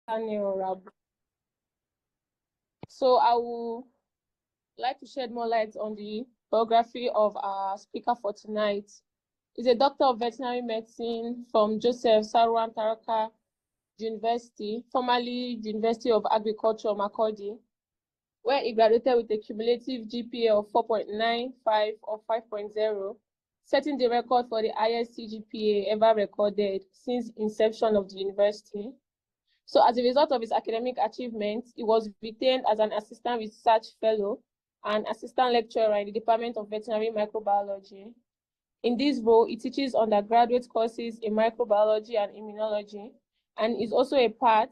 Daniel Rab. So I would like to shed more light on the biography of our speaker for tonight. He's a doctor of veterinary medicine from Joseph Sarwan Taraka University, formerly University of Agriculture, Makurdi, where he graduated with a cumulative GPA of 4.95 or 5.0, setting the record for the highest CGPA ever recorded since inception of the university. So as a result of his academic achievements, he was retained as an assistant research fellow and assistant lecturer in the Department of Veterinary Microbiology. In this role, he teaches undergraduate courses in microbiology and immunology, and is also a part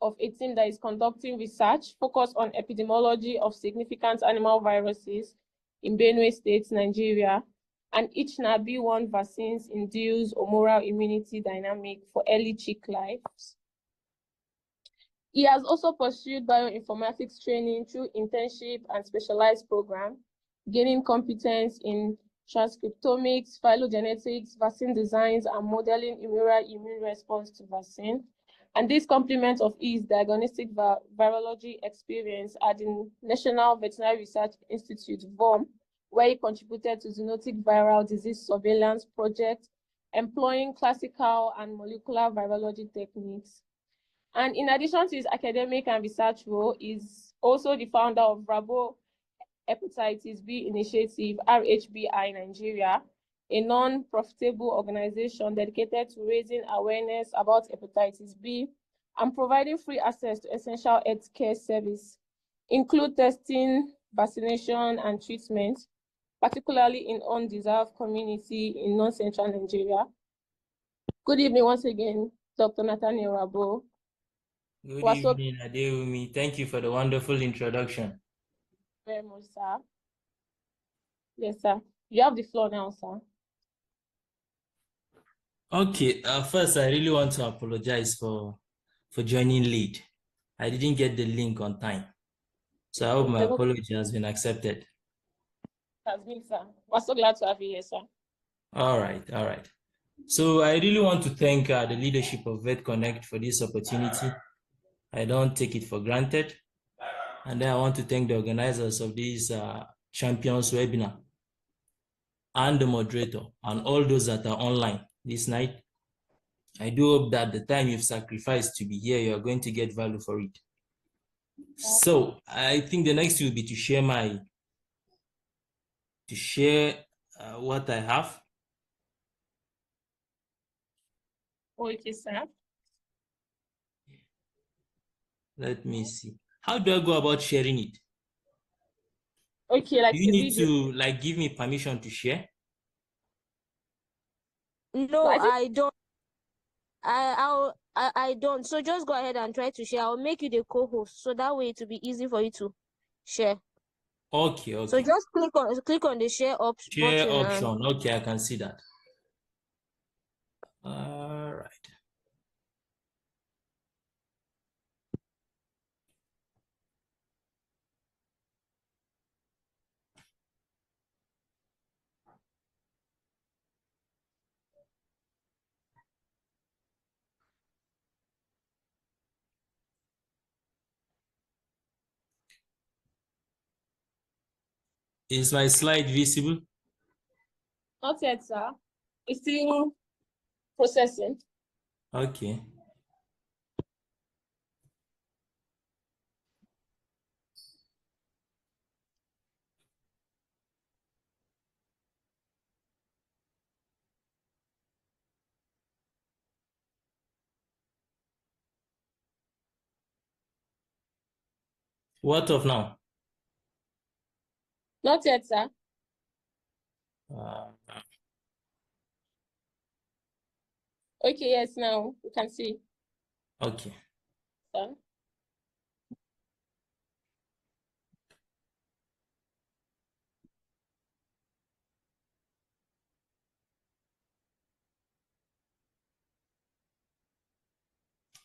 of a team that is conducting research focused on epidemiology of significant animal viruses in Benue State, Nigeria, and each NAB1 vaccines induce humoral immunity dynamic for early chick lives. He has also pursued bioinformatics training through internship and specialized program, gaining competence in transcriptomics, phylogenetics, vaccine designs, and modeling humoral immune response to vaccine. And this complement of his diagnostic virology experience at the National Veterinary Research Institute, VOM, where he contributed to zoonotic viral disease surveillance project, employing classical and molecular virology techniques. And in addition to his academic and research role, is also the founder of Rabo Hepatitis B Initiative, RHBI Nigeria, a non-profitable organization dedicated to raising awareness about hepatitis B and providing free access to essential healthcare service, include testing, vaccination, and treatment, particularly in undeserved community in non-central Nigeria. Good evening once again, Dr. Nathaniel Rabo. Good evening, Adewumi. Thank you for the wonderful introduction. Very much, sir. Yes, sir. You have the floor now, sir. Okay, first, I really want to apologize for joining late. I didn't get the link on time. So I hope my apology has been accepted. It has been, sir. We're so glad to have you here, sir. All right. So I really want to thank the leadership of Konekt for this opportunity. I don't take it for granted. And then I want to thank the organizers of this Champions webinar and the moderator and all those that are online this night. I do hope that the time you've sacrificed to be here, you're going to get value for it. So I think the next will be to share what I have. Okay, sir. Let me see. How do I go about sharing it? Okay, like do you need to give me permission to share? No, I don't. I don't. So just go ahead and try to share. I'll make you the co-host, so that way it will be easy for you to share. Okay. So just click on the share button. Share option. Okay, I can see that. All right. Is my slide visible? Not yet, sir. It's still processing. Okay. What of now? Not yet, sir. Okay, yes, now we can see. Okay. Sir.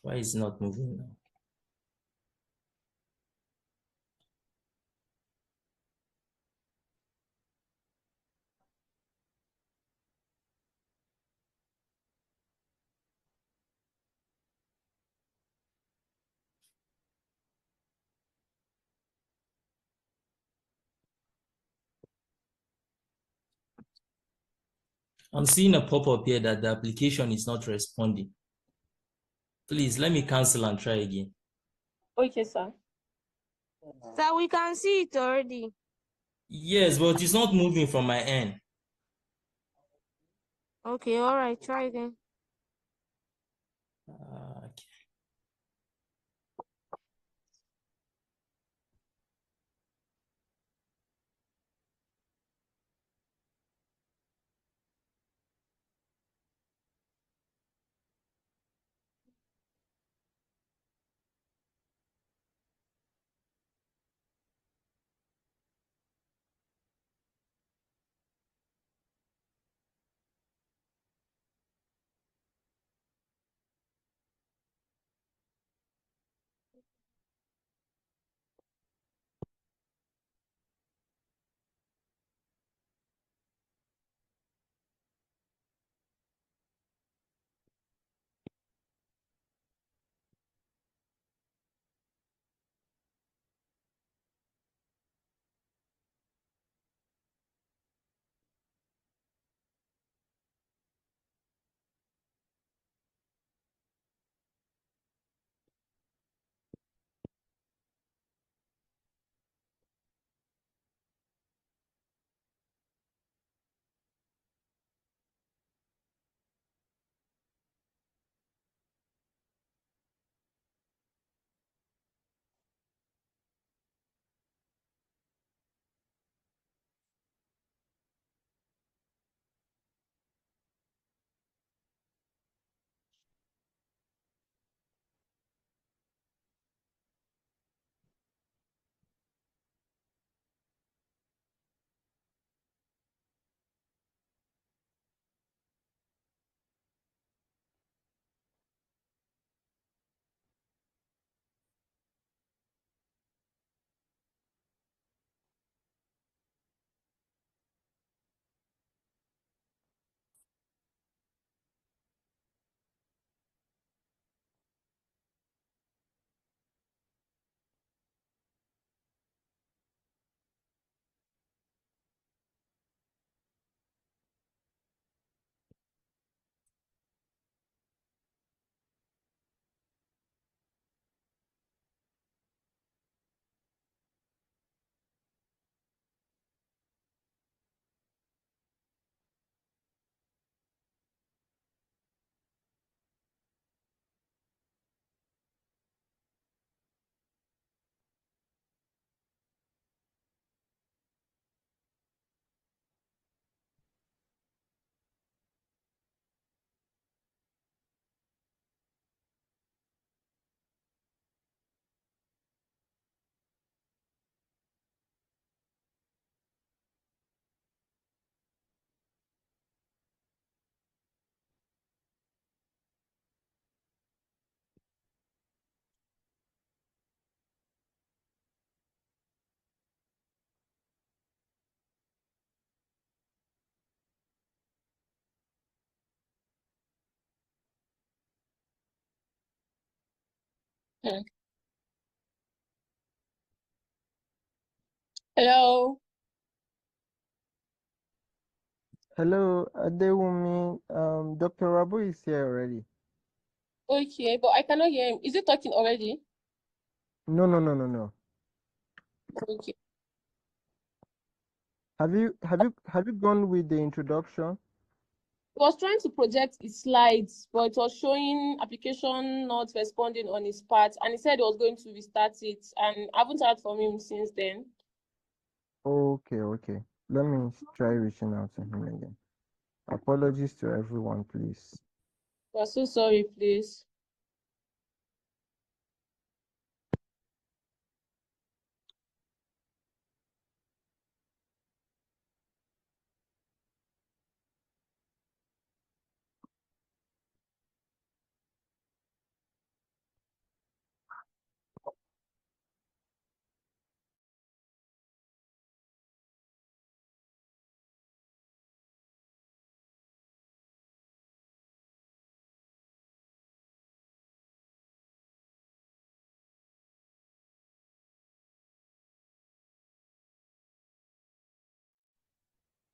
Why is it not moving now? I'm seeing a pop-up here that the application is not responding. Please let me cancel and try again. Okay, sir. Sir, we can see it already. Yes, but it's not moving from my end. Okay, all right, try again. Okay. Hmm. Hello. Hello, Adewumi. Dr. Rabu is here already. Okay, but I cannot hear him. Is he talking already? No. Okay. Have you gone with the introduction? He was trying to project his slides, but it was showing application not responding on his part, and he said he was going to restart it, and I haven't heard from him since then. Okay. Let me try reaching out to him again. Apologies to everyone, please. We're so sorry, please.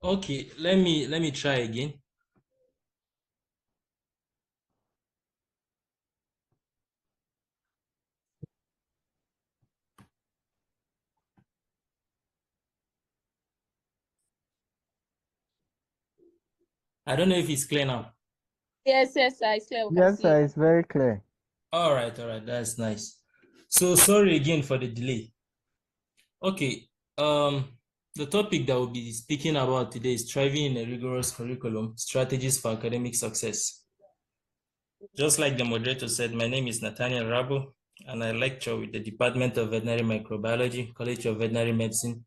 Okay, let me try again. I don't know if it's clear now. Yes, sir, it's clear. We can Yes, see sir, it. it's very clear. All right, that's nice. So sorry again for the delay. Okay, the topic that we'll be speaking about today is thriving in a rigorous curriculum, strategies for academic success. Just like the moderator said, my name is Nathaniel Rabo, and I lecture with the Department of Veterinary Microbiology, College of Veterinary Medicine,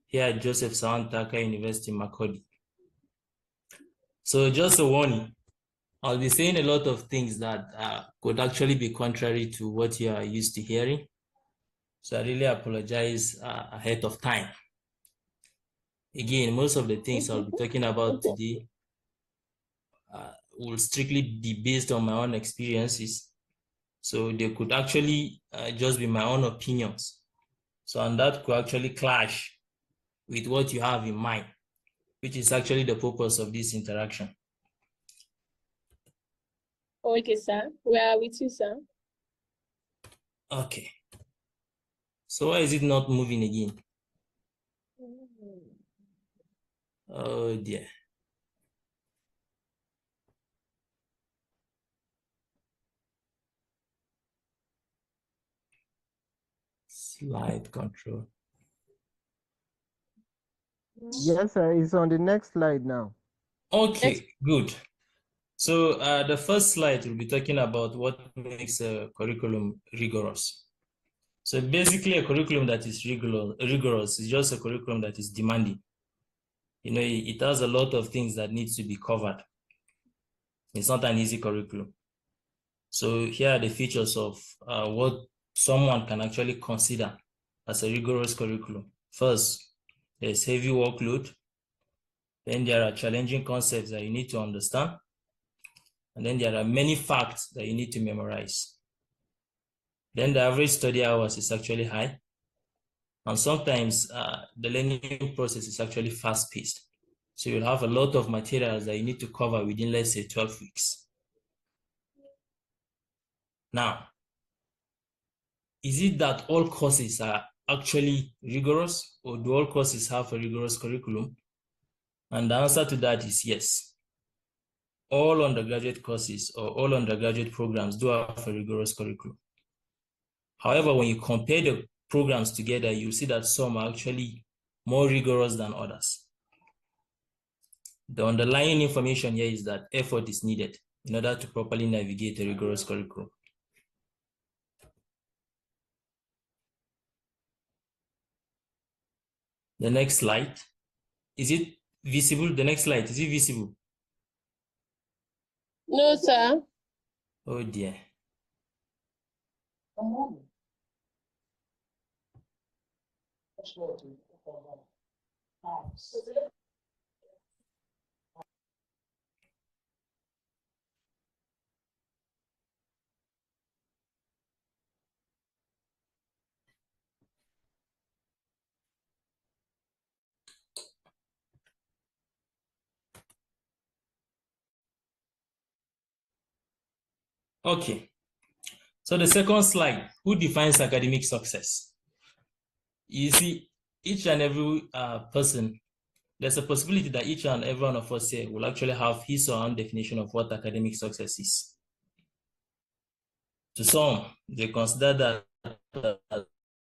here at Joseph Sawan Taka University, Makurdi. So just a warning, I'll be saying a lot of things that could actually be contrary to what you are used to hearing. So I really apologize ahead of time. Again, most of the things I'll be talking about today will strictly be based on my own experiences. So they could actually just be my own opinions. So, and that could actually clash with what you have in mind, which is actually the purpose of this interaction. Okay, sir. We are with you, sir. Okay. So why is it not moving again? Oh dear. Slide control. Yes, sir, it's on the next slide now. Okay, good. So the first slide will be talking about what makes a curriculum rigorous. So basically a curriculum that is rigorous is just a curriculum that is demanding. You know, it has a lot of things that needs to be covered. It's not an easy curriculum. So here are the features of what someone can actually consider as a rigorous curriculum. First, there's heavy workload. Then there are challenging concepts that you need to understand. And then there are many facts that you need to memorize. Then the average study hours is actually high. And sometimes the learning process is actually fast-paced. So you'll have a lot of materials that you need to cover within, let's say, 12 weeks. Now, is it that all courses are actually rigorous, or do all courses have a rigorous curriculum? And the answer to that is yes. All undergraduate courses or all undergraduate programs do have a rigorous curriculum. However, when you compare the programs together, you see that some are actually more rigorous than others. The underlying information here is that effort is needed in order to properly navigate a rigorous curriculum. The next slide. Is it visible? The next slide, is it visible? No, sir. Oh dear. Okay. So the second slide, who defines academic success? You see, each and every person, there's a possibility that each and every one of us here will actually have his or her own definition of what academic success is. To some, they consider that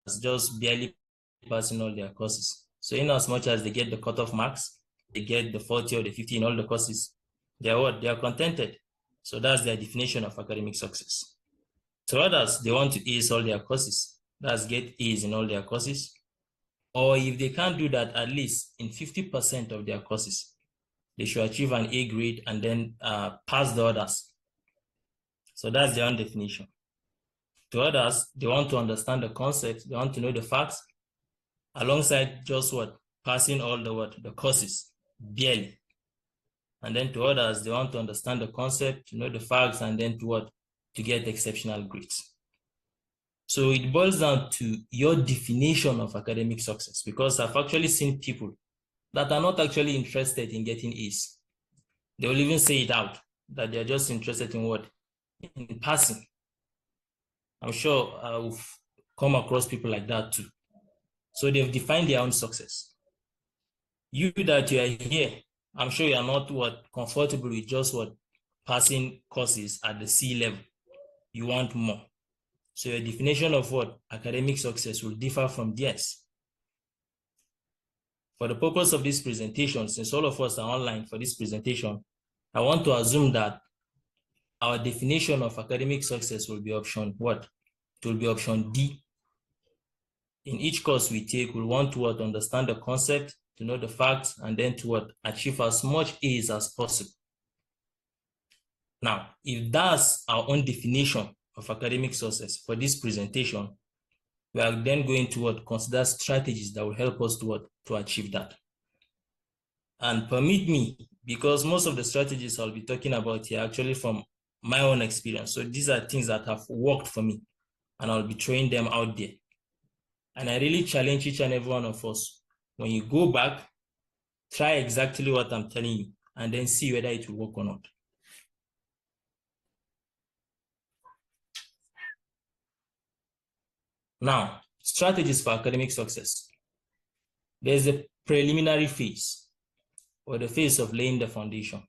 as just barely passing all their courses. So in as much as they get the cutoff marks, they get the 40 or the 50 in all the courses, they are what? They are contented. So that's their definition of academic success. To others, they want to ace all their courses. That's get A's in all their courses. Or if they can't do that, at least in 50% of their courses, they should achieve an A grade and then pass the others. So that's their own definition. To others, they want to understand the concept, they want to know the facts, alongside just what? Passing all the courses, barely. And then to others, they want to understand the concept, to know the facts, and then to what? To get exceptional grades. So it boils down to your definition of academic success, because I've actually seen people that are not actually interested in getting A's. They will even say it out, that they're just interested in what? In passing. I'm sure I've come across people like that too. So they've defined their own success. You that you are here, I'm sure you are not comfortable with just passing courses at the C level. You want more. So your definition of academic success will differ from theirs. For the purpose of this presentation, since all of us are online for this presentation, I want to assume that our definition of academic success will be option what? It will be option D. In each course we take, we'll want to understand the concept, to know the facts, and then to achieve as much A's as possible. Now, if that's our own definition of academic success for this presentation, we are then going to consider strategies that will help us to achieve that. And permit me, because most of the strategies I'll be talking about here are actually from my own experience. So these are things that have worked for me, and I'll be throwing them out there. And I really challenge each and every one of us, when you go back, try exactly what I'm telling you, and then see whether it will work or not. Now, strategies for academic success. There's a preliminary phase, or the phase of laying the foundation.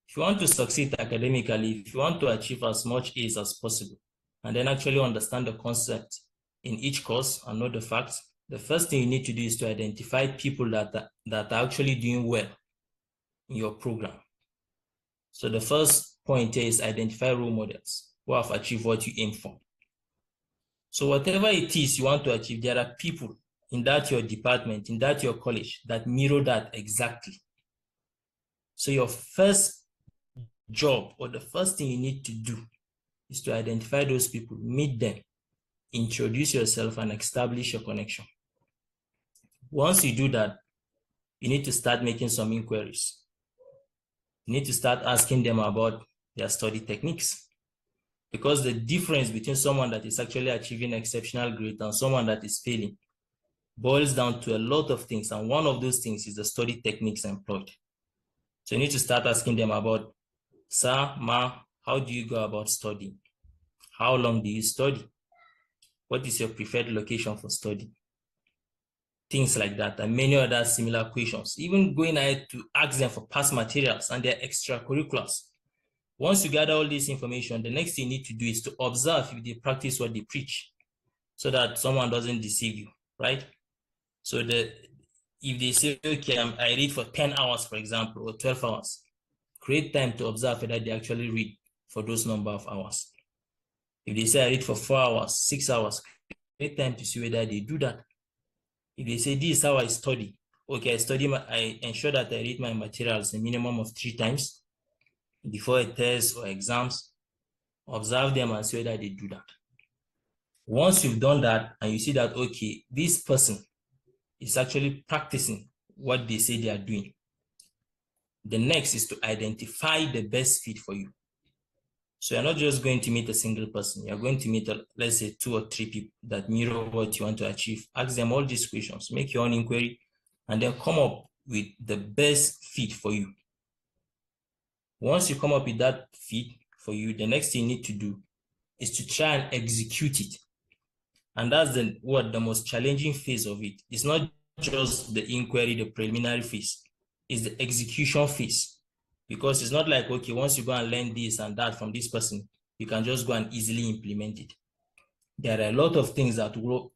If you want to succeed academically, if you want to achieve as much A's as possible, and then actually understand the concept in each course and know the facts, the first thing you need to do is to identify people that are actually doing well in your program. So the first point here is identify role models who have achieved what you aim for. So whatever it is you want to achieve, there are people in that your department, in that your college, that mirror that exactly. So your first job, or the first thing you need to do, is to identify those people, meet them, introduce yourself, and establish a connection. Once you do that, you need to start making some inquiries. You need to start asking them about their study techniques. Because the difference between someone that is actually achieving exceptional grade and someone that is failing boils down to a lot of things. And one of those things is the study techniques employed. So you need to start asking them about, sir, ma, how do you go about studying? How long do you study? What is your preferred location for study? Things like that, and many other similar questions. Even going ahead to ask them for past materials and their extracurriculars. Once you gather all this information, the next thing you need to do is to observe if they practice what they preach, so that someone doesn't deceive you, right? So if they say, okay, I read for 10 hours, for example, or 12 hours, create time to observe whether they actually read for those number of hours. If they say I read for 4 hours, 6 hours, create time to see whether they do that. If they say this is how I study, okay, I ensure that I read my materials a minimum of 3 times before a test or exams. Observe them and see whether they do that. Once you've done that and you see that, okay, this person is actually practicing what they say they are doing, the next is to identify the best fit for you. So you're not just going to meet a single person. You're going to meet, let's say, 2 or 3 people that mirror what you want to achieve. Ask them all these questions, make your own inquiry, and then come up with the best fit for you. Once you come up with that fit for you, the next thing you need to do is to try and execute it. And that's the most challenging phase of it. It's not just the inquiry, the preliminary phase. It's the execution phase. Because it's not like, okay, once you go and learn this and that from this person, you can just go and easily implement it. There are a lot of things that will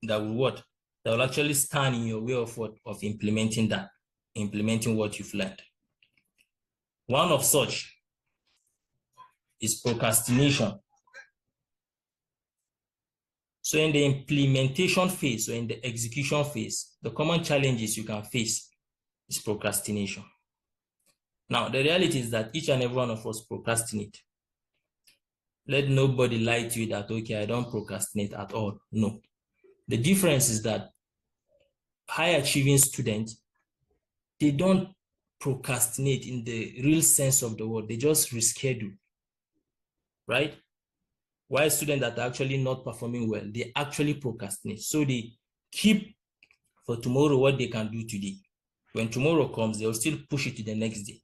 actually stand in your way of implementing what you've learned. One of such is procrastination. So in the implementation phase or in the execution phase, the common challenges you can face is procrastination. Now, the reality is that each and every one of us procrastinate. Let nobody lie to you that, okay, I don't procrastinate at all. No. The difference is that high-achieving students, they don't procrastinate in the real sense of the word. They just reschedule, right? While students that are actually not performing well, they actually procrastinate. So they keep for tomorrow what they can do today. When tomorrow comes, they'll still push it to the next day.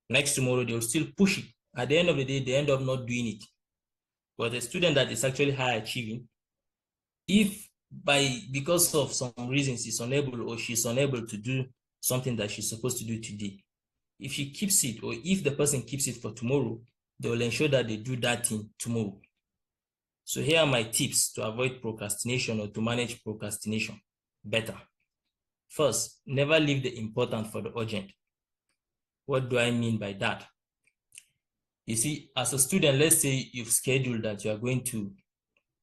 Next tomorrow, they'll still push it. At the end of the day, they end up not doing it. But a student that is actually high achieving, if because of some reasons he's unable or she's unable to do something that she's supposed to do today, if she keeps it, or if the person keeps it for tomorrow, they will ensure that they do that thing tomorrow. So here are my tips to avoid procrastination or to manage procrastination better. First, never leave the important for the urgent. What do I mean by that? You see, as a student, let's say you've scheduled that you are going to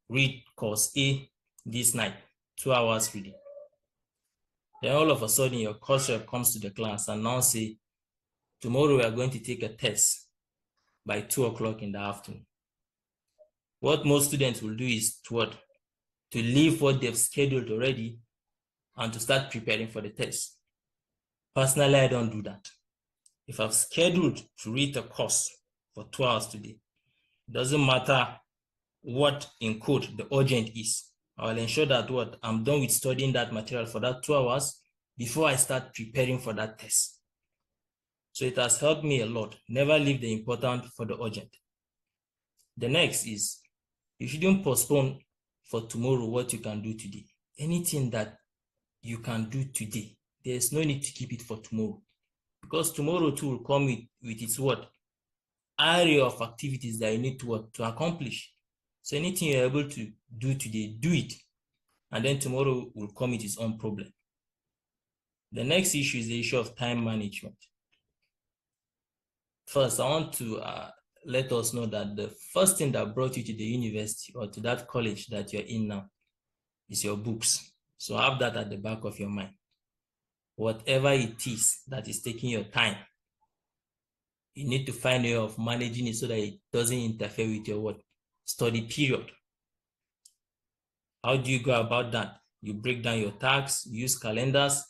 read course A this night, 2 hours reading. Then all of a sudden your course rep comes to the class and now say, tomorrow we are going to take a test by 2 o'clock in the afternoon. What most students will do is to leave what they've scheduled already and to start preparing for the test. Personally, I don't do that. If I've scheduled to read a course for 2 hours today, it doesn't matter what in quote the urgent is. I will ensure that I'm done with studying that material for that 2 hours before I start preparing for that test. So it has helped me a lot. Never leave the important for the urgent. The next is, you shouldn't postpone for tomorrow what you can do today. Anything that you can do today, there's no need to keep it for tomorrow, because tomorrow too will come with its area of activities that you need to accomplish. So anything you're able to do today, do it, and then tomorrow will come with its own problem. The next issue is the issue of time management. First, I want to let us know that the first thing that brought you to the university or to that college that you're in now is your books. So have that at the back of your mind. Whatever it is that is taking your time, you need to find a way of managing it so that it doesn't interfere with your study period. How do you go about that? You break down your tasks, use calendars,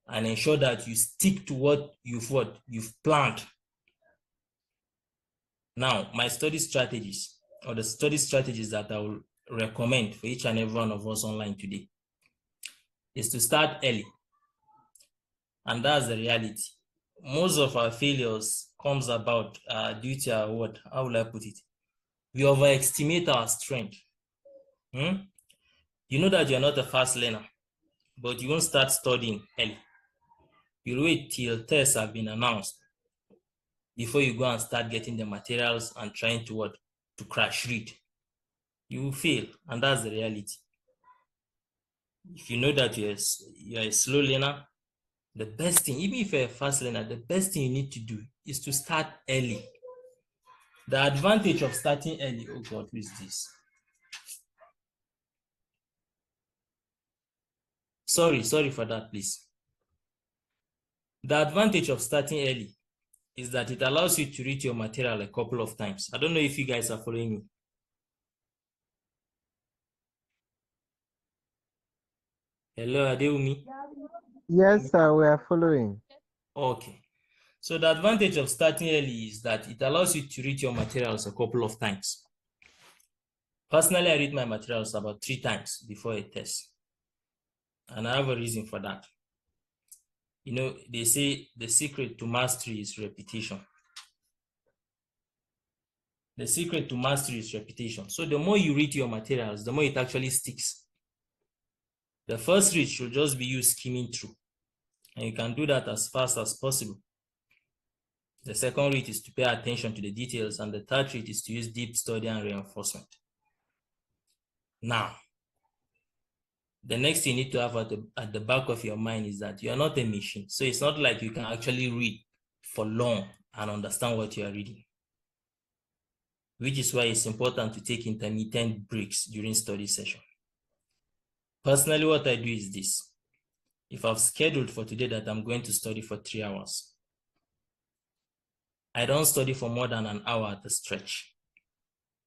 and ensure that you stick to what you've planned. Now, my study strategies, or the study strategies that I will recommend for each and every one of us online today, is to start early. And that's the reality. Most of our failures comes about due to our how will I put it? We overestimate our strength. You know that you're not a fast learner, but you won't start studying early. You'll wait till tests have been announced before you go and start getting the materials and trying to crash read. You will fail, and that's the reality. If you know that you're a slow learner, the best thing, even if you're a fast learner, the best thing you need to do is to start early. The advantage of starting early, oh God, who is this? Sorry for that, please. The advantage of starting early is that it allows you to read your material a couple of times. I don't know if you guys are following me. Hello, Adeumi? Yes, sir, we are following. Okay. So the advantage of starting early is that it allows you to read your materials a couple of times. Personally, I read my materials about 3 times before a test. And I have a reason for that. You know, they say the secret to mastery is repetition. The secret to mastery is repetition. So the more you read your materials, the more it actually sticks. The first read should just be you skimming through. And you can do that as fast as possible. The second read is to pay attention to the details. And the third read is to use deep study and reinforcement. Now, the next thing you need to have at the back of your mind is that you are not a machine. So it's not like you can actually read for long and understand what you are reading. Which is why it's important to take intermittent breaks during study session. Personally, what I do is this. If I've scheduled for today that I'm going to study for 3 hours, I don't study for more than an hour at a stretch.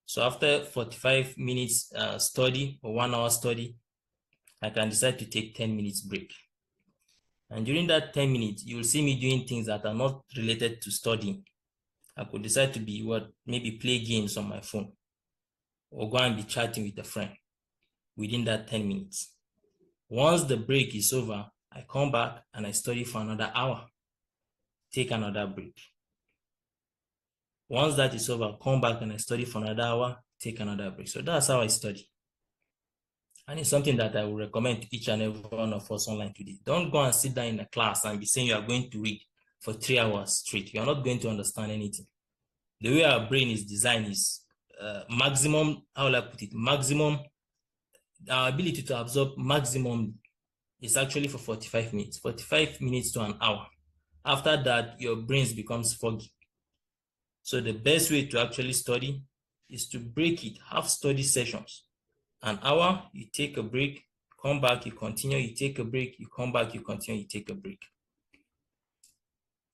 So after 45 minutes study or 1 hour study, I can decide to take 10 minutes break. And during that 10 minutes, you will see me doing things that are not related to studying. I could decide to be maybe play games on my phone or go and be chatting with a friend within that 10 minutes. Once the break is over, I come back and I study for another hour. Take another break. Once that is over, come back and I study for another hour. Take another break. So that's how I study. And it's something that I would recommend to each and every one of us online today. Don't go and sit down in a class and be saying you are going to read for 3 hours straight. You are not going to understand anything. The way our brain is designed is maximum, how will I put it, maximum, our ability to absorb maximum is actually for 45 minutes, 45 minutes to an hour. After that, your brains becomes foggy. So the best way to actually study is to break it, have study sessions. An hour, you take a break, come back, you continue, you take a break, you come back, you continue, you take a break.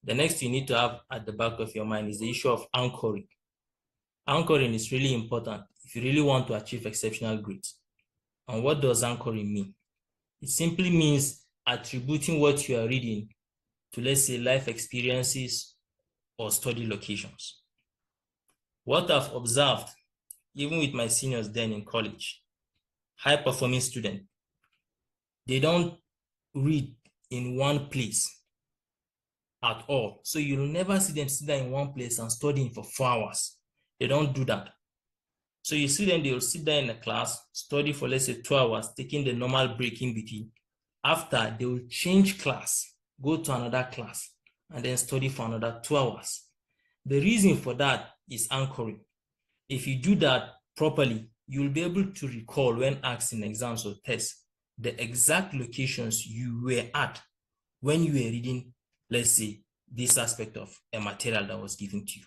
The next you need to have at the back of your mind is the issue of anchoring. Anchoring is really important if you really want to achieve exceptional grades. And what does anchoring mean? It simply means attributing what you are reading to, let's say, life experiences or study locations. What I've observed, even with my seniors then in college, high-performing students, they don't read in one place at all. So you'll never see them sit down in one place and studying for 4 hours. They don't do that. So you see them, they'll sit down in a class, study for, let's say, 2 hours, taking the normal break in between. After, they will change class, go to another class, and then study for another 2 hours. The reason for that is anchoring. If you do that properly, you'll be able to recall when asked in exams or tests the exact locations you were at when you were reading, let's say, this aspect of a material that was given to you.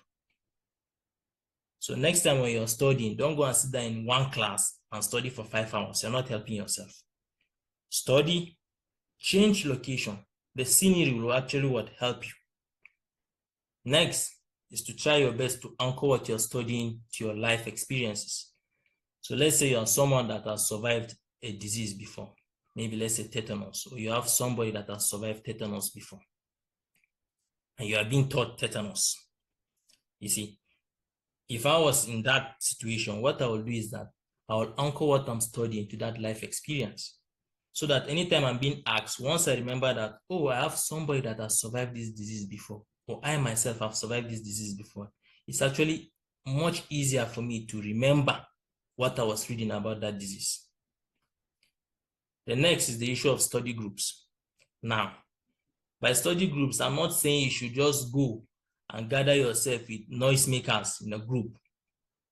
So next time when you're studying, don't go and sit down in one class and study for 5 hours. You're not helping yourself. Study, change location. The scenery will actually help you. Next is to try your best to anchor what you're studying to your life experiences. So let's say you're someone that has survived a disease before, maybe let's say tetanus, or you have somebody that has survived tetanus before, and you are being taught tetanus. You see, if I was in that situation, what I will do is that I will anchor what I'm studying to that life experience, so that anytime I'm being asked, once I remember that, oh, I have somebody that has survived this disease before, or I myself have survived this disease before, it's actually much easier for me to remember what I was reading about that disease. The next is the issue of study groups. Now, by study groups, I'm not saying you should just go and gather yourself with noisemakers in a group,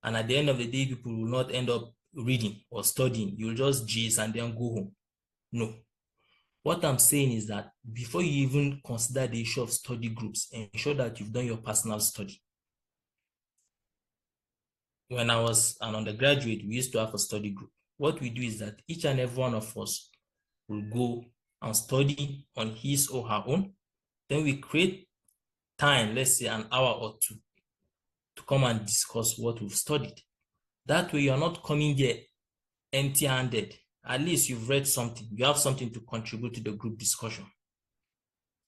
and at the end of the day, people will not end up reading or studying. You'll just gist and then go home. No. What I'm saying is that before you even consider the issue of study groups, ensure that you've done your personal study. When I was an undergraduate, we used to have a study group. What we do is that each and every one of us will go and study on his or her own. Then we create time, let's say an hour or two, to come and discuss what we've studied. That way you're not coming there empty-handed. At least you've read something. You have something to contribute to the group discussion.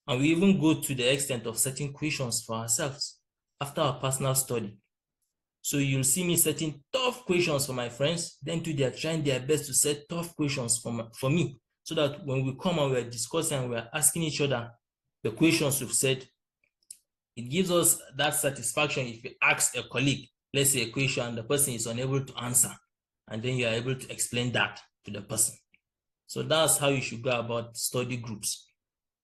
And we even go to the extent of setting questions for ourselves after our personal study. So you'll see me setting tough questions for my friends, then too they're trying their best to set tough questions for me, so that when we come and we're discussing and we're asking each other the questions we've said, it gives us that satisfaction if you ask a colleague, let's say a question, and the person is unable to answer, and then you are able to explain that to the person. So that's how you should go about study groups.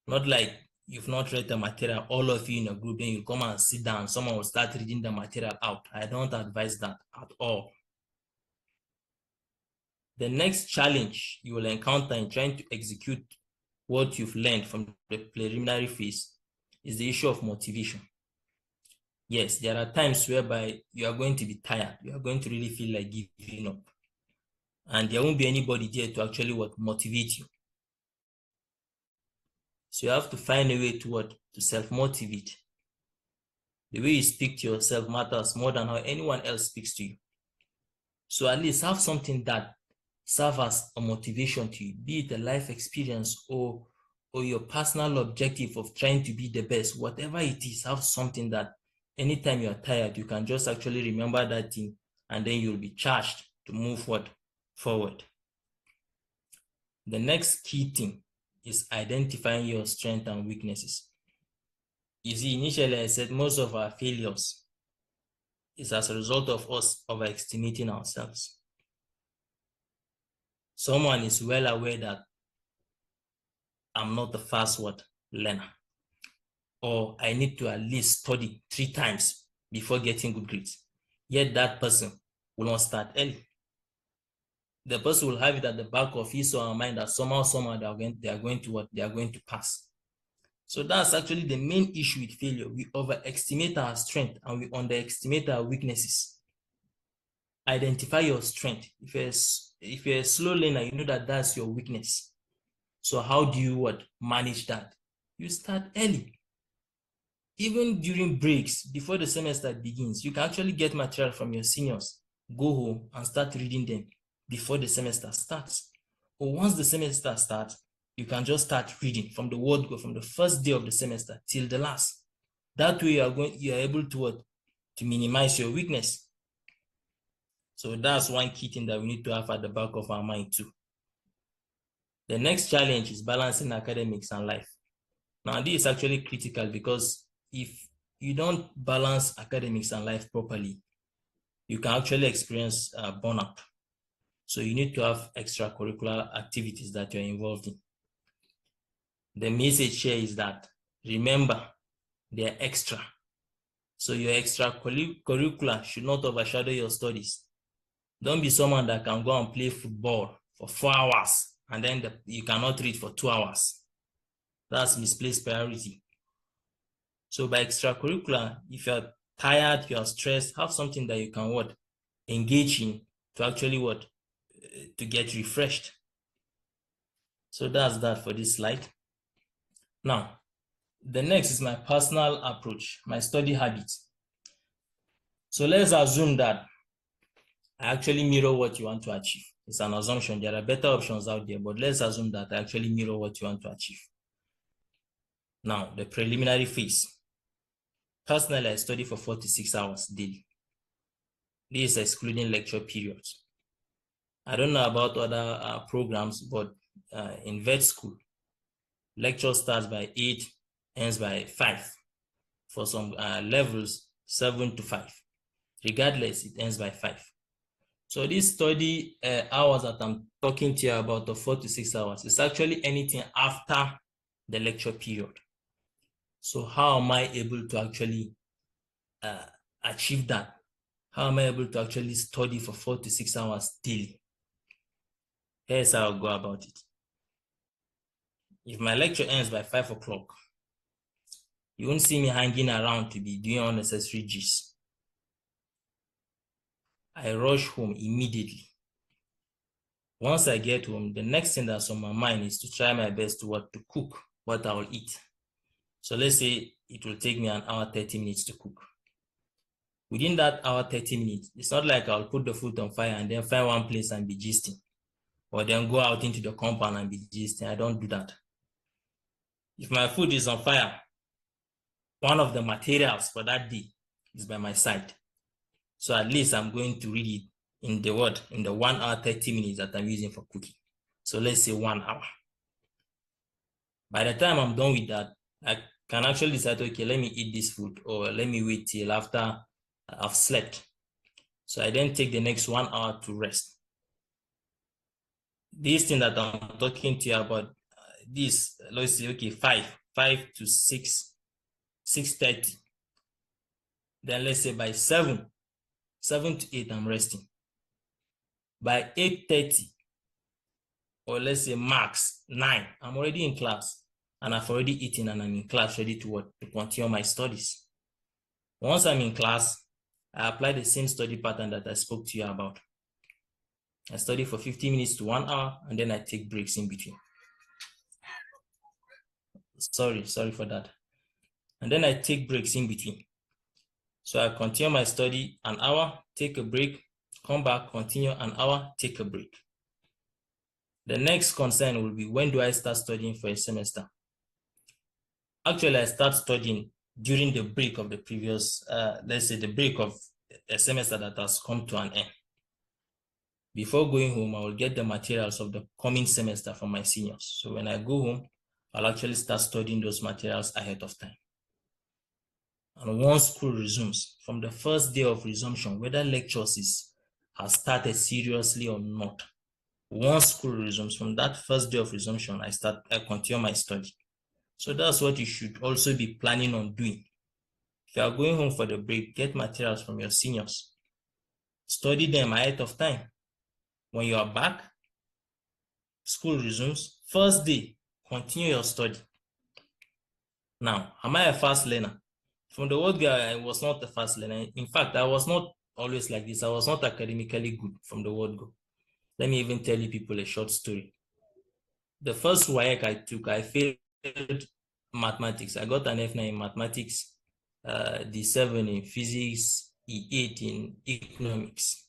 Not like you've not read the material, all of you in a group, then you come and sit down, someone will start reading the material out. I don't advise that at all. The next challenge you will encounter in trying to execute what you've learned from the preliminary phase is the issue of motivation. Yes, there are times whereby you are going to be tired. You are going to really feel like giving up. And there won't be anybody there to actually motivate you. So you have to find a way to self-motivate. The way you speak to yourself matters more than how anyone else speaks to you. So at least have something that serves as a motivation to you, be it a life experience or your personal objective of trying to be the best. Whatever it is, have something that anytime you're tired, you can just actually remember that thing, and then you'll be charged to move forward. The next key thing is identifying your strengths and weaknesses. You see, initially I said most of our failures is as a result of us overestimating ourselves. someone is well aware that I'm not the fast learner, or I need to at least study 3 times before getting good grades, yet that person will not start early. The person will have it at the back of his or her mind that somehow they are going to pass. So that's actually the main issue with failure. We overestimate our strength and we underestimate our weaknesses. Identify your strength. If you're a slow learner, you know that that's your weakness. So how do you manage that? You start early. Even during breaks, before the semester begins, you can actually get material from your seniors, go home and start reading them before the semester starts. Or once the semester starts, you can just start reading from the word go from the first day of the semester till the last. That way you are able to minimize your weakness. So that's one key thing that we need to have at the back of our mind too. The next challenge is balancing academics and life. Now, this is actually critical because if you don't balance academics and life properly, you can actually experience burnout. So you need to have extracurricular activities that you're involved in. The message here is that, remember, they're extra. So your extracurricular should not overshadow your studies. Don't be someone that can go and play football for 4 hours and then you cannot read for 2 hours. That's misplaced priority. So by extracurricular, if you're tired, you're stressed, have something that you can engage in to actually to get refreshed. So that's that for this slide. Now, the next is my personal approach, my study habits. So let's assume that I actually mirror what you want to achieve. It's an assumption. There are better options out there, but let's assume that I actually mirror what you want to achieve. Now, the preliminary phase. Personally, I study for 4 to 6 hours daily. This is excluding lecture periods. I don't know about other programs, but in vet school, lecture starts by 8, ends by 5. For some levels, 7 to 5. Regardless, it ends by 5. So this study hours that I'm talking to you about, the 4 to 6 hours, is actually anything after the lecture period. So how am I able to actually achieve that? How am I able to actually study for 4 to 6 hours daily? Here's how I'll go about it. If my lecture ends by 5 o'clock, you won't see me hanging around to be doing unnecessary G's. I rush home immediately. Once I get home, the next thing that's on my mind is to try my best to cook what I will eat. So let's say it will take me an hour, 30 minutes to cook. Within that hour, 30 minutes, it's not like I'll put the food on fire and then find one place and be gisting, or then go out into the compound and be gisting. I don't do that. If my food is on fire, one of the materials for that day is by my side. So at least I'm going to read it in the 1 hour, 30 minutes that I'm using for cooking. So let's say 1 hour. By the time I'm done with that, I can actually decide, okay, let me eat this food, or let me wait till after I've slept. So I then take the next 1 hour to rest. This thing that I'm talking to you about, this, let's say, okay, 5 to 6, 6:30. Then let's say by 7 to 8, I'm resting. By 8:30, or let's say max 9, I'm already in class and I've already eaten and I'm in class ready to continue my studies. Once I'm in class, I apply the same study pattern that I spoke to you about. I study for 50 minutes to 1 hour and then I take breaks in between. Sorry for that. And then I take breaks in between. So I continue my study an hour, take a break, come back, continue an hour, take a break. The next concern will be, when do I start studying for a semester? Actually, I start studying during the break of the previous, let's say the break of a semester that has come to an end. Before going home, I will get the materials of the coming semester from my seniors. So when I go home, I'll actually start studying those materials ahead of time. And once school resumes, from the first day of resumption, whether lectures has started seriously or not, Once school resumes, from that first day of resumption, I continue my study. So that's what you should also be planning on doing. If you are going home for the break, get materials from your seniors. Study them ahead of time. When you are back, school resumes, first day, continue your study. Now, am I a fast learner? From the word go, I was not a fast learner. In fact, I was not always like this. I was not academically good from the word go. Let me even tell you people a short story. The first WAEC I took, I failed mathematics. I got an F9 in mathematics, D7 in physics, E8 in economics.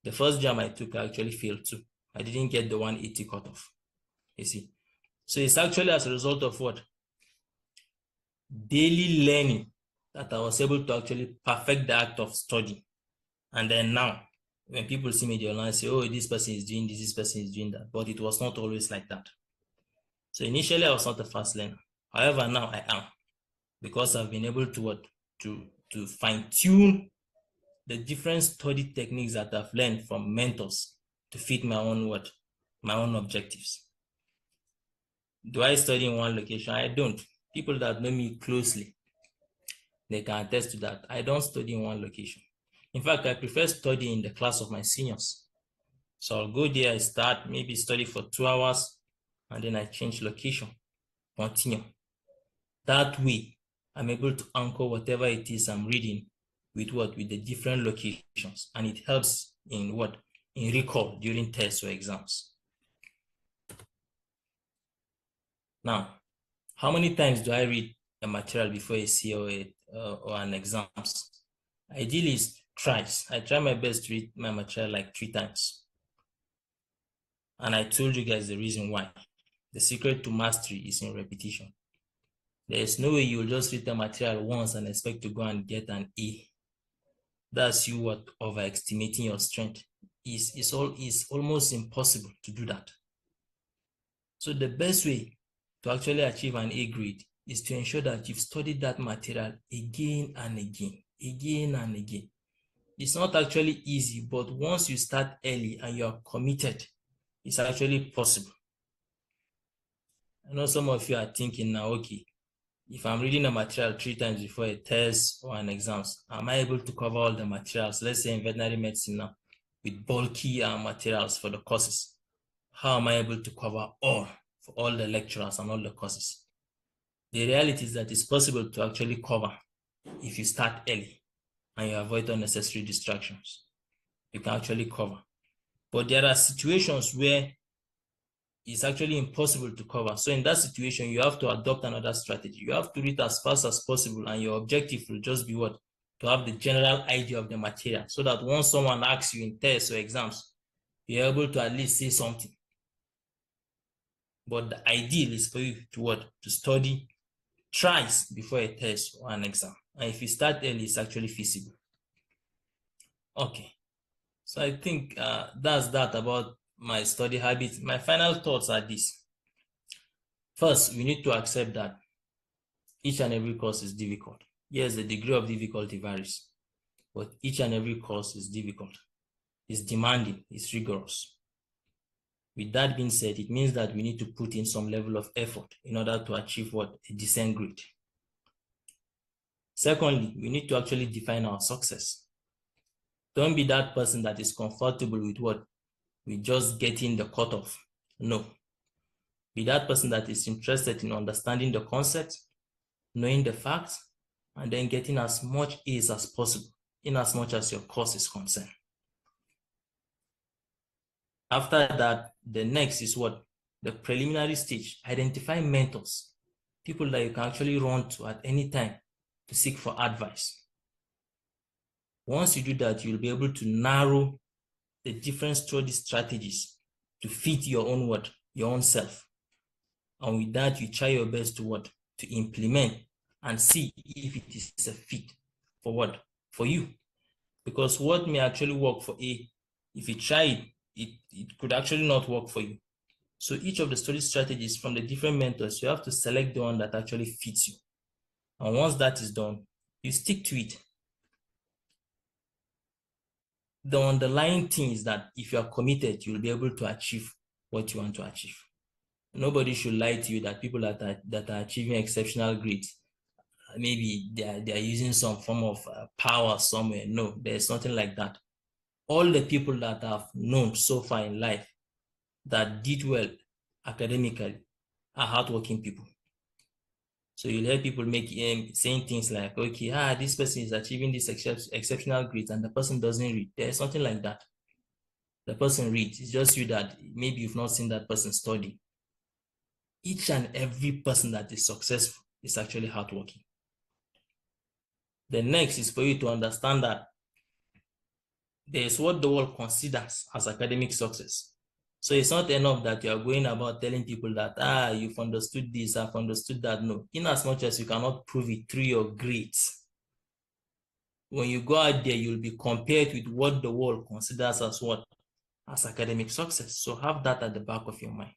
The first jam I took, I actually failed too. I didn't get the 180 cutoff, you see. So it's actually as a result of what? Daily learning that I was able to actually perfect the act of study. And then now, when people see me, they'll say, oh, this person is doing this person is doing that. But it was not always like that. So initially, I was not a fast learner. However, now I am, because I've been able to fine-tune the different study techniques that I've learned from mentors to fit my own objectives. Do I study in one location? I don't. People that know me closely, they can attest to that. I don't study in one location. In fact, I prefer studying in the class of my seniors. So I'll go there, I start, maybe study for 2 hours, and then I change location, continue. That way, I'm able to anchor whatever it is I'm reading with the different locations, and it helps in recall during tests or exams. Now, how many times do I read a material before a CA or an exams? Ideally, it's thrice. I try my best to read my material like 3 times. And I told you guys the reason why. The secret to mastery is in repetition. There is no way you'll just read the material once and expect to go and get an A. That's you overestimating your strength. It's almost impossible to do that. So the best way to actually achieve an A grade is to ensure that you've studied that material again and again, again and again. It's not actually easy, but once you start early and you're committed, it's actually possible. I know some of you are thinking now, okay, if I'm reading a material 3 times before a test or an exams, am I able to cover all the materials? Let's say in veterinary medicine now, with bulky materials for the courses. How am I able to cover all for all the lecturers and all the courses? The reality is that it's possible to actually cover if you start early and you avoid unnecessary distractions. You can actually cover. But there are situations where it's actually impossible to cover. So in that situation, you have to adopt another strategy. You have to read as fast as possible, and your objective will just be to have the general idea of the material, so that once someone asks you in tests or exams, you're able to at least say something. But the ideal is for you to study thrice before a test or an exam. And if you start early, it's actually feasible. Okay. So I think that's that about my study habits. My final thoughts are this. First, we need to accept that each and every course is difficult. Yes, the degree of difficulty varies, but each and every course is difficult. It's demanding, it's rigorous. With that being said, it means that we need to put in some level of effort in order to achieve a decent grade. Secondly, we need to actually define our success. Don't be that person that is comfortable with just getting the cutoff. No. Be that person that is interested in understanding the concept, knowing the facts, and then getting as much A's as possible in as much as your course is concerned. After that, the next is the preliminary stage. Identify mentors, people that you can actually run to at any time to seek for advice. Once you do that, you'll be able to narrow the different study strategies to fit your own self. And with that, you try your best to implement and see if it is a fit for you. Because what may actually work for A, if you try it could actually not work for you. So each of the study strategies from the different mentors, you have to select the one that actually fits you. And once that is done, you stick to it. the underlying thing is that if you are committed, you'll be able to achieve what you want to achieve. Nobody should lie to you that people that are achieving exceptional grades, maybe they are using some form of power somewhere. No, there's nothing like that. All the people that I've known so far in life that did well academically are hardworking people. So you'll hear people saying things like, okay, this person is achieving this exceptional grades and the person doesn't read. There's nothing like that. The person reads. It's just you that maybe you've not seen that person study. Each and every person that is successful is actually hardworking. The next is for you to understand that there's what the world considers as academic success. So it's not enough that you are going about telling people that, you've understood this, I've understood that. No, in as much as you cannot prove it through your grades, when you go out there, you'll be compared with what the world considers as what? As academic success. So have that at the back of your mind.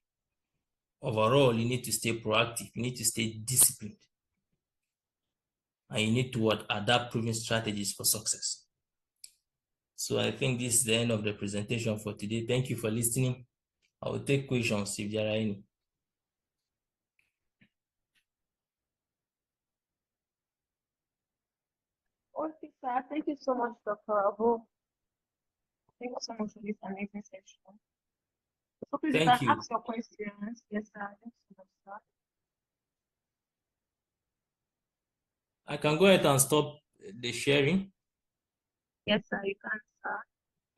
Overall, you need to stay proactive. You need to stay disciplined. And you need to adapt proven strategies for success. So I think this is the end of the presentation for today. Thank you for listening. I will take questions if there are any. Okay, sir. Thank you so much, Dr. Abu. Thank you so much for this amazing session. So please, you Thank can you. ask your questions. Yes, sir. Thank you so much, sir. I can go ahead and stop the sharing. Yes, sir. You can, sir.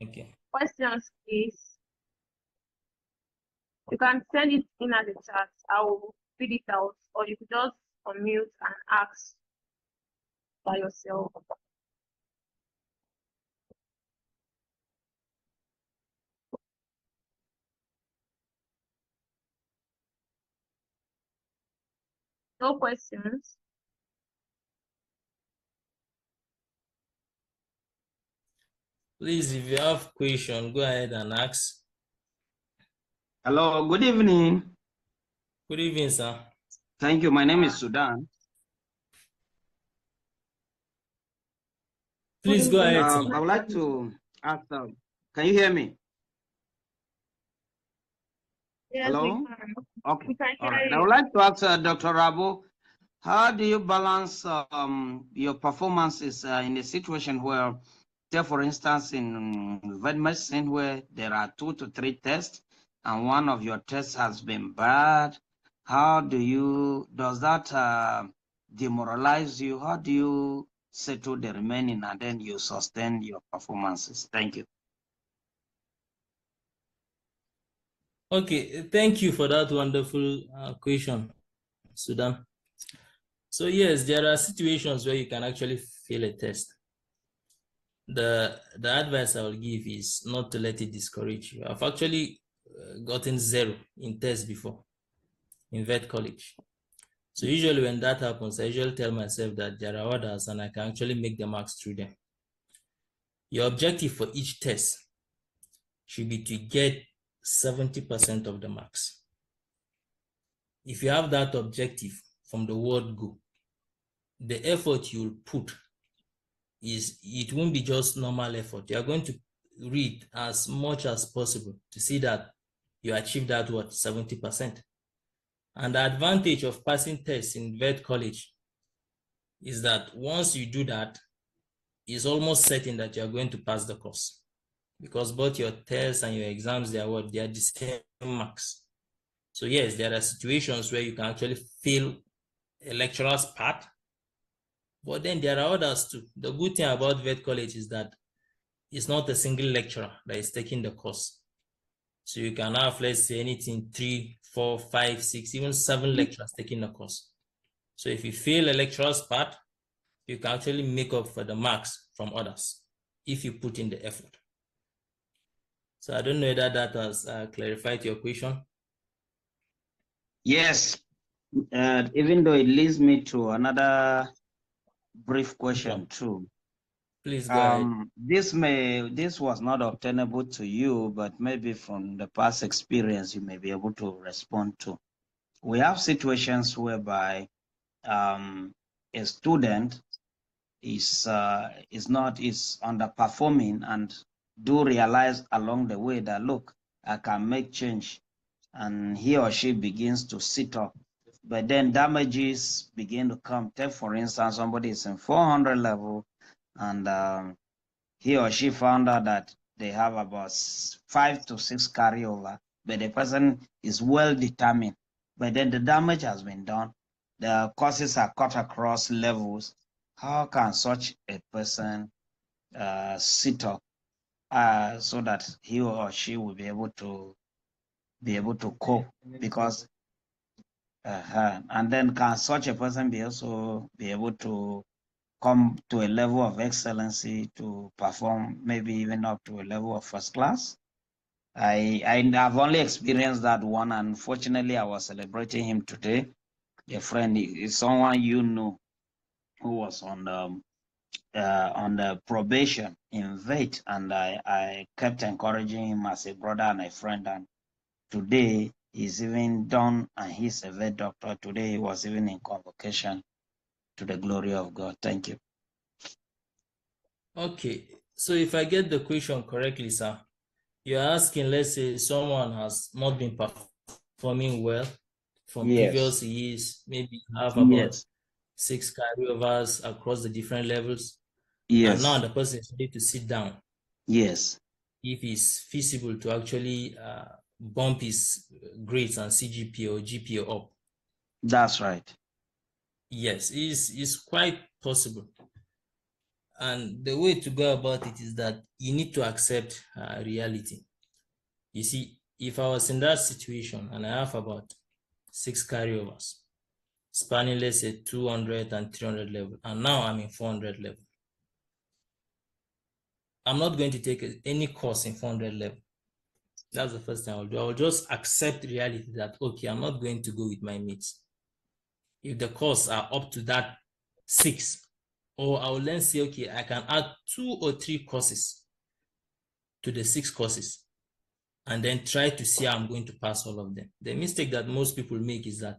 Okay. Questions, please. You can send it in as a chat. I will read it out, or you could just unmute and ask by yourself. No questions. Please, if you have question, go ahead and ask. Hello, good evening. Good evening, sir. Thank you. My name is Sudan. Please go ahead, sir. I would like to ask, can you hear me? Yes, Hello? we can. Okay. We can All hear right. I you. would like to ask Dr. Rabo, how do you balance your performances in a situation where, say, for instance, in vet medicine, where there are 2 to 3 tests and one of your tests has been bad? How does that demoralize you? How do you settle the remaining and then you sustain your performances? Thank you. Okay, thank you for that wonderful question, Sudan. So yes, there are situations where you can actually fail a test. The advice I will give is not to let it discourage you. I've actually gotten 0 in tests before in vet college. So usually when that happens, I usually tell myself that there are others and I can actually make the marks through them. Your objective for each test should be to get 70% of the marks. If you have that objective from the word go, the effort you'll put it won't be just normal effort. You're going to read as much as possible to see that you achieve that 70%. And the advantage of passing tests in vet college is that once you do that, it's almost certain that you're going to pass the course, because both your tests and your exams, they are the same marks. So yes, there are situations where you can actually fail a lecturer's part, but then there are others too. The good thing about vet college is that it's not a single lecturer that is taking the course. So you can have, let's say, anything 3, 4, 5, 6, even 7 lecturers taking the course. So if you fail a lecturer's part, you can actually make up for the marks from others if you put in the effort. So I don't know whether that has clarified your question. Yes, even though it leads me to another brief question too. Please go ahead. This was not obtainable to you, but maybe from the past experience you may be able to respond to. We have situations whereby a student is underperforming, and do realize along the way that, look, I can make change, and he or she begins to sit up, but then damages begin to come. Take, for instance, somebody is in 400 level, and he or she found out that they have about 5 to 6 carryover, but the person is well determined, but then the damage has been done. The courses are cut across levels. How can such a person sit up so that he or she will be able to cope? Because and then can such a person be also be able to come to a level of excellency to perform maybe even up to a level of first class? I've only experienced that one. Unfortunately, I was celebrating him today. A friend is someone you know who was on the probation in vet, and I kept encouraging him as a brother and a friend. And today he's even done, and he's a vet doctor. Today he was even in convocation, to the glory of God. Thank you. Okay, so if I get the question correctly, sir, you're asking, let's say someone has not been performing well from previous years, maybe have about 6 carryovers across the different levels, and now the person is ready to sit down. Yes. If it's feasible to actually bump his grades and CGPA or GPA up. That's right. Yes, it's quite possible. And the way to go about it is that you need to accept reality. You see, if I was in that situation and I have about 6 carryovers, spanning, let's say, 200 and 300 level, and now I'm in 400 level, I'm not going to take any course in 400 level. That's the first thing I'll do. I'll just accept reality that, okay, I'm not going to go with my mates. If the courses are up to that 6, or I'll then say, okay, I can add 2 or 3 courses to the 6 courses, and then try to see how I'm going to pass all of them. The mistake that most people make is that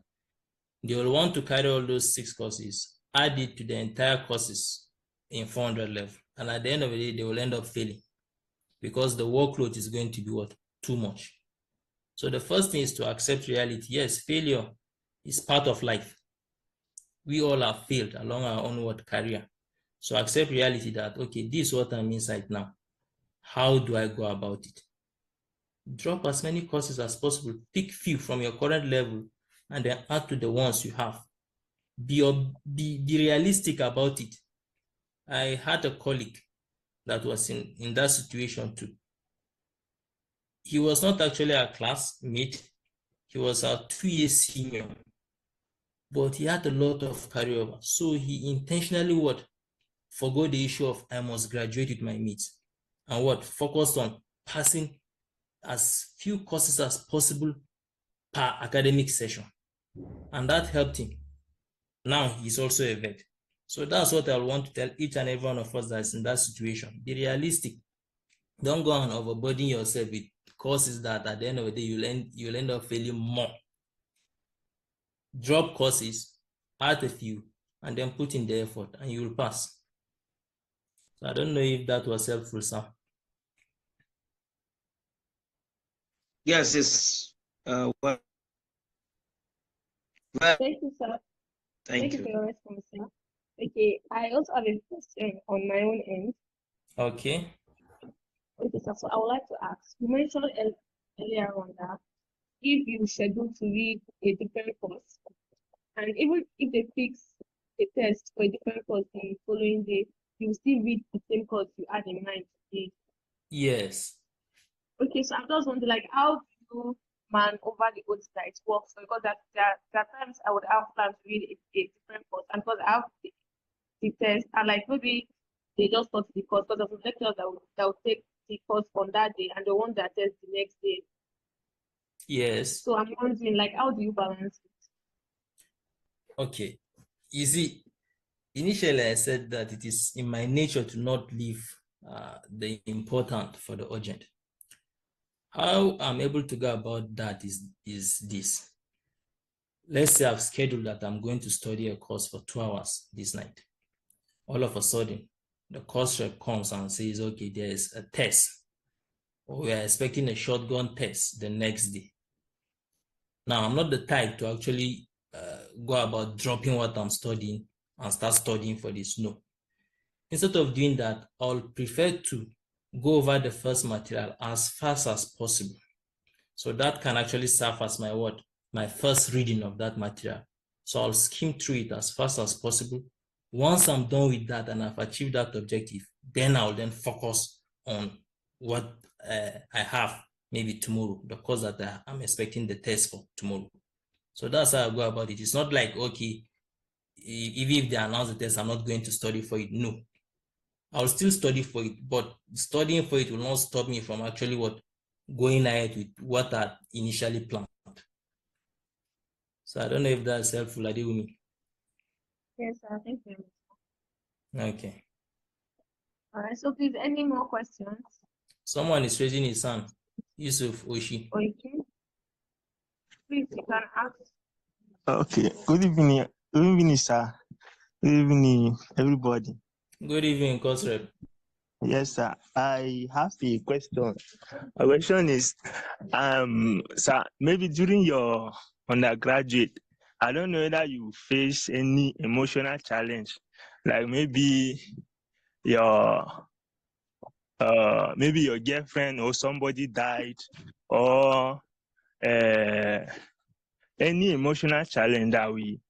they will want to carry all those 6 courses, add it to the entire courses in 400 level, and at the end of the day, they will end up failing because the workload is going to be what? Too much. So the first thing is to accept reality. Yes, failure is part of life. We all have failed along our onward career. So accept reality that, okay, this is what I'm inside now. How do I go about it? Drop as many courses as possible. Pick few from your current level and then add to the ones you have. Be realistic about it. I had a colleague that was in that situation too. He was not actually a classmate. He was a 2-year senior, but he had a lot of carryover. So he intentionally forgo the issue of I must graduate with my mates and focused on passing as few courses as possible per academic session. And that helped him. Now he's also a vet. So that's what I want to tell each and every one of us that's in that situation. Be realistic. Don't go and overburden yourself with courses that at the end of the day you'll end up failing more. Drop courses, add a few, and then put in the effort, and you will pass. So I don't know if that was helpful, sir. Yes, it's well. Thank you, sir. Thank you you. for your response, sir. Okay, I also have a question on my own end. Okay. Okay, sir. So I would like to ask, you mentioned earlier on that if you schedule to read a different course, and even if they fix a test for a different course the following day, you still read the same course you had in mind today. Yes. Okay, so I'm just wondering, like, how do you man over the odds that it works? Because there are times I would have planned to read a different course, and because I have the test, and like maybe they just got the course because of the lecturers that will take the course on that day, and they want their test the next day. Yes. So I'm wondering, like, how do you balance it? Okay. You see, initially I said that it is in my nature to not leave the important for the urgent. How I'm able to go about that is this. Let's say I've scheduled that I'm going to study a course for 2 hours this night. All of a sudden, the course rep comes and says, okay, there's a test we are expecting a shotgun test the next day. Now, I'm not the type to actually go about dropping what I'm studying and start studying for this. No. Instead of doing that, I'll prefer to go over the first material as fast as possible. So that can actually serve as my what? My first reading of that material. So I'll skim through it as fast as possible. Once I'm done with that and I've achieved that objective, then I'll then focus on what I have maybe tomorrow, the course that I'm expecting the test for tomorrow. So that's how I go about it. It's not like, okay, even if they announce the test, I'm not going to study for it. No, I'll still study for it, but studying for it will not stop me from actually going ahead with what I initially planned. So I don't know if that's helpful, Adewumi. Yes, sir. Thank you. Okay. All right. So please, any more questions? Someone is raising his hand. Yusuf Oshi. Okay. Please, you can ask. Okay. Good evening. Good evening, sir. Good evening, everybody. Good evening, Kosrep. Yes, sir. I have a question. My question is, sir, maybe during your undergraduate, I don't know whether you face any emotional challenge, like maybe your girlfriend or somebody died, or any emotional challenge that we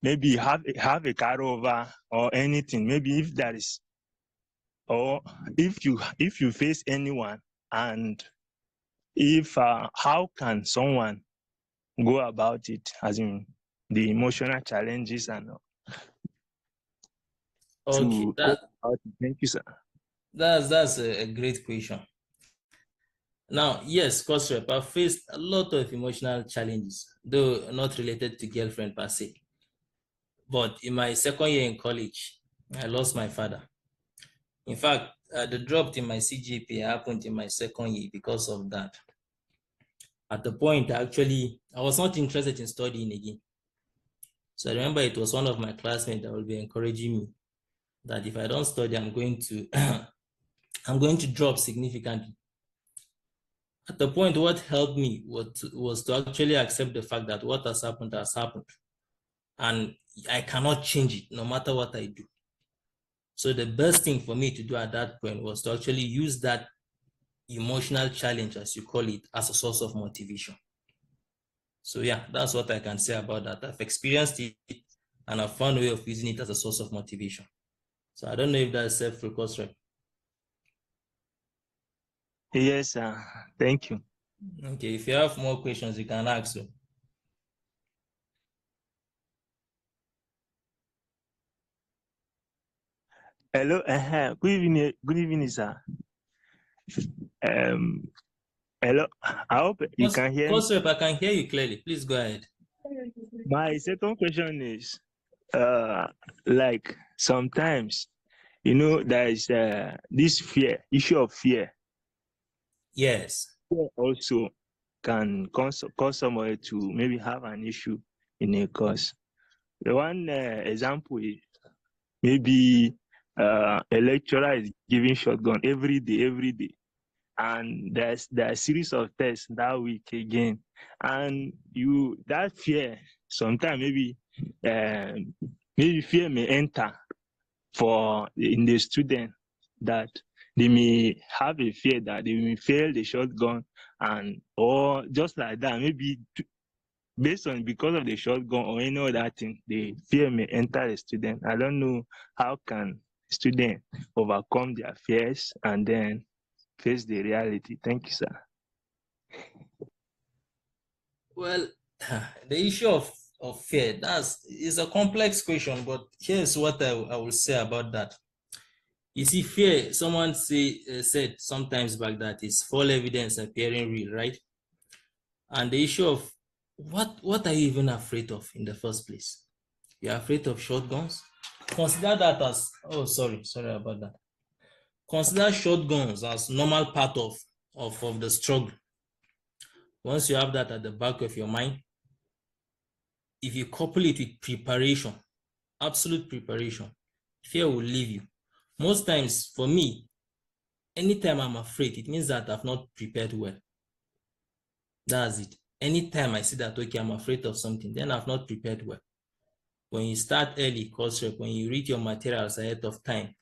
maybe have a car over or anything. Maybe if there is, or if you face anyone, and if how can someone go about it, as in the emotional challenges and Okay, to cope about it. Thank you, sir. that's a great question. Now, yes, Kosrep, I've faced a lot of emotional challenges, though not related to girlfriend per se. But in my second year in college, I lost my father. In fact, the drop in my CGPA happened in my second year because of that. At the point, I was not interested in studying again. So I remember it was one of my classmates that would be encouraging me that if I don't study, I'm going to I'm going to drop significantly. At the point, what helped me was to actually accept the fact that what has happened, and I cannot change it no matter what I do. So the best thing for me to do at that point was to actually use that emotional challenge, as you call it, as a source of motivation. So yeah, that's what I can say about that. I've experienced it and I've found a way of using it as a source of motivation. So I don't know if that's helpful, Kosrep. Yes, sir. Thank you. Okay, if you have more questions, you can ask. So. Hello. Good evening, sir. Hello. I hope you can hear me. Kosrep, I can hear you clearly. Please go ahead. My second question is, like sometimes, there is this issue of fear. Yes. Fear also can cause somebody to maybe have an issue in a course. The one example is maybe a lecturer is giving shotgun every day, and there's a series of tests that week again, and that fear sometimes maybe fear may enter in the student, that they may have a fear that they may fail the shotgun, and or just like that, maybe because of the shotgun or any other thing, the fear may enter the student. I don't know how can students overcome their fears and then face the reality. Thank you, sir. Well, the issue of fear, is a complex question, but here's what I will say about that. You see, fear, someone said sometimes back that is false evidence appearing real, right? And the issue of what are you even afraid of in the first place? You're afraid of shotguns? Consider that as, oh, sorry about that. Consider shotguns as normal part of the struggle. Once you have that at the back of your mind, if you couple it with preparation, absolute preparation, fear will leave you. Most times, for me, Anytime I'm afraid, it means that I've not prepared well. That's it. Anytime I see that, okay, I'm afraid of something, then I've not prepared well. When you start early course prep, when you read your materials ahead of time,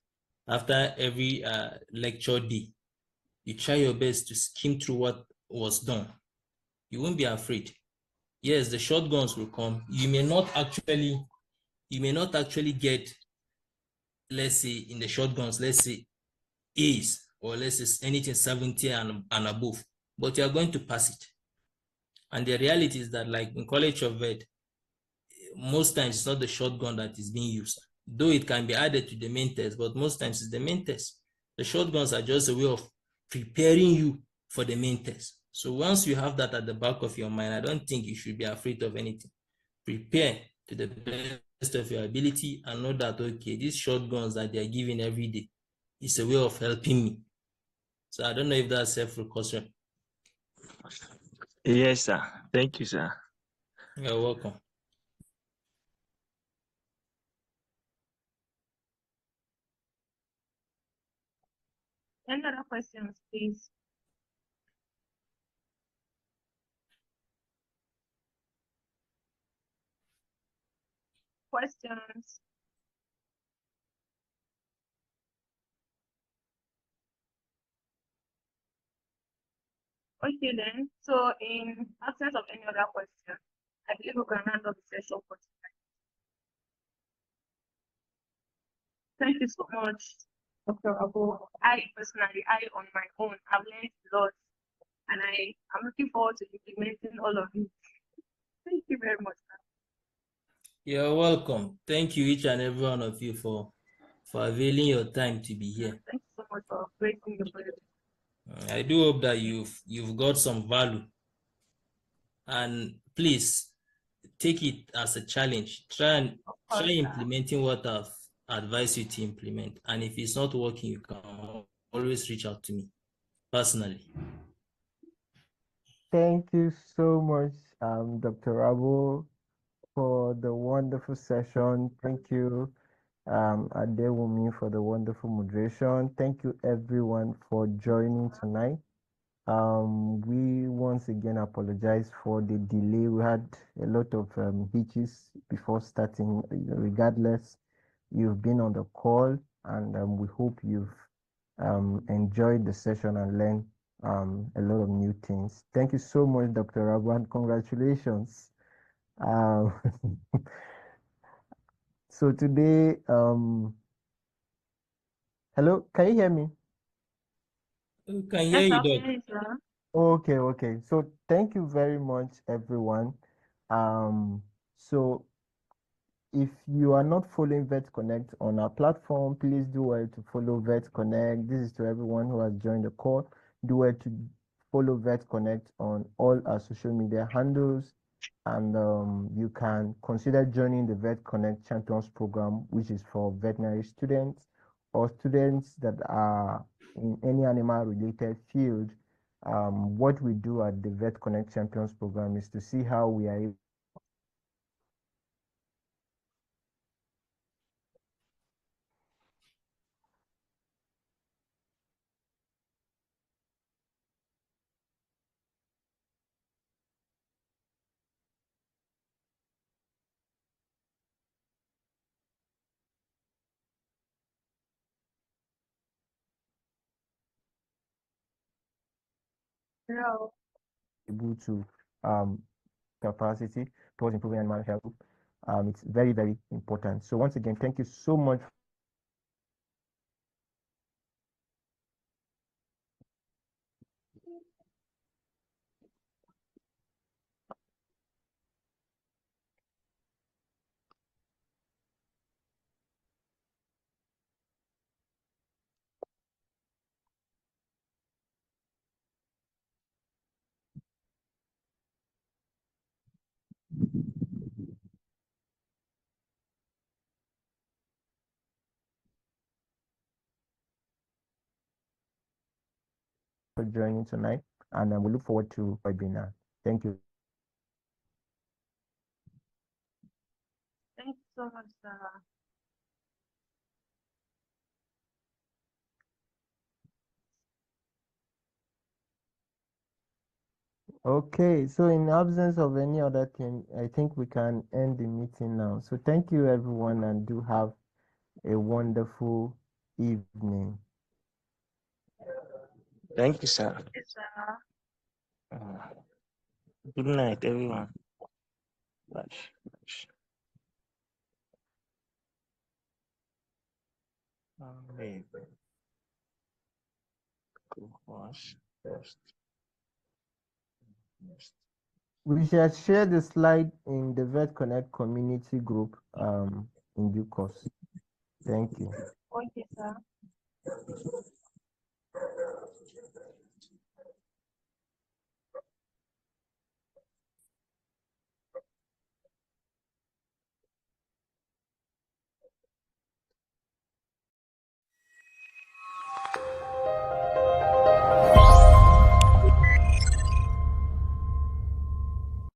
after every lecture day, you try your best to skim through what was done. You won't be afraid. Yes, the shotguns will come. You may not actually get, let's say in the shotguns, let's say A's, or let's say anything 70 and above, but you are going to pass it. And the reality is that, like in College of Vet, most times it's not the shotgun that is being used, though it can be added to the main test, but most times it's the main test. The shotguns are just a way of preparing you for the main test. So once you have that at the back of your mind, I don't think you should be afraid of anything. Prepare to the best of your ability and know that, okay, these shotguns that they're giving every day is a way of helping me. So I don't know if that's helpful, Kosre. Yes, sir. Thank you, sir. You're welcome. Any other questions, please? Questions? Okay then. So in absence of any other question, I believe we can round up the session for tonight. Thank you so much, Dr. Abu. I personally, on my own, I've learned a lot, and I'm looking forward to implementing all of it. Thank you very much. You're welcome. Thank you, each and every one of you, for availing your time to be here. Thank you so much for gracing the project. I do hope that you've got some value, and please take it as a challenge. Try implementing what I've advised you to implement, and if it's not working, you can always reach out to me personally. Thank you so much, Dr. Rabo, for the wonderful session. Thank you, Adewumi, for the wonderful moderation. Thank you, everyone, for joining tonight. We once again apologize for the delay. We had a lot of hitches before starting. Regardless, you've been on the call, and we hope you've enjoyed the session and learned a lot of new things. Thank you so much, Dr. Raban. Congratulations. Um, so today, hello, can you hear me? I can hear you, Doc. Okay. So thank you very much, everyone. So if you are not following Vet Connect on our platform, please do well to follow Vet Connect. This is to everyone who has joined the call. Do well to follow Vet Connect on all our social media handles. And you can consider joining the Vet Connect Champions Program, which is for veterinary students or students that are in any animal related field. What we do at the Vet Connect Champions Program is to see how we are able to capacity towards improving animal health. It's very, very important. So once again, thank you so much for joining tonight, and we look forward to webinar. Thank you. Thank you so much, sir. Okay, so in absence of any other thing, I think we can end the meeting now. So thank you, everyone, and do have a wonderful evening. Thank you, sir. Yes, sir. Good night, everyone. Bye. Wait. Go wash first. We shall share the slide in the Vet Connect community group in due course. Thank you. Okay, sir.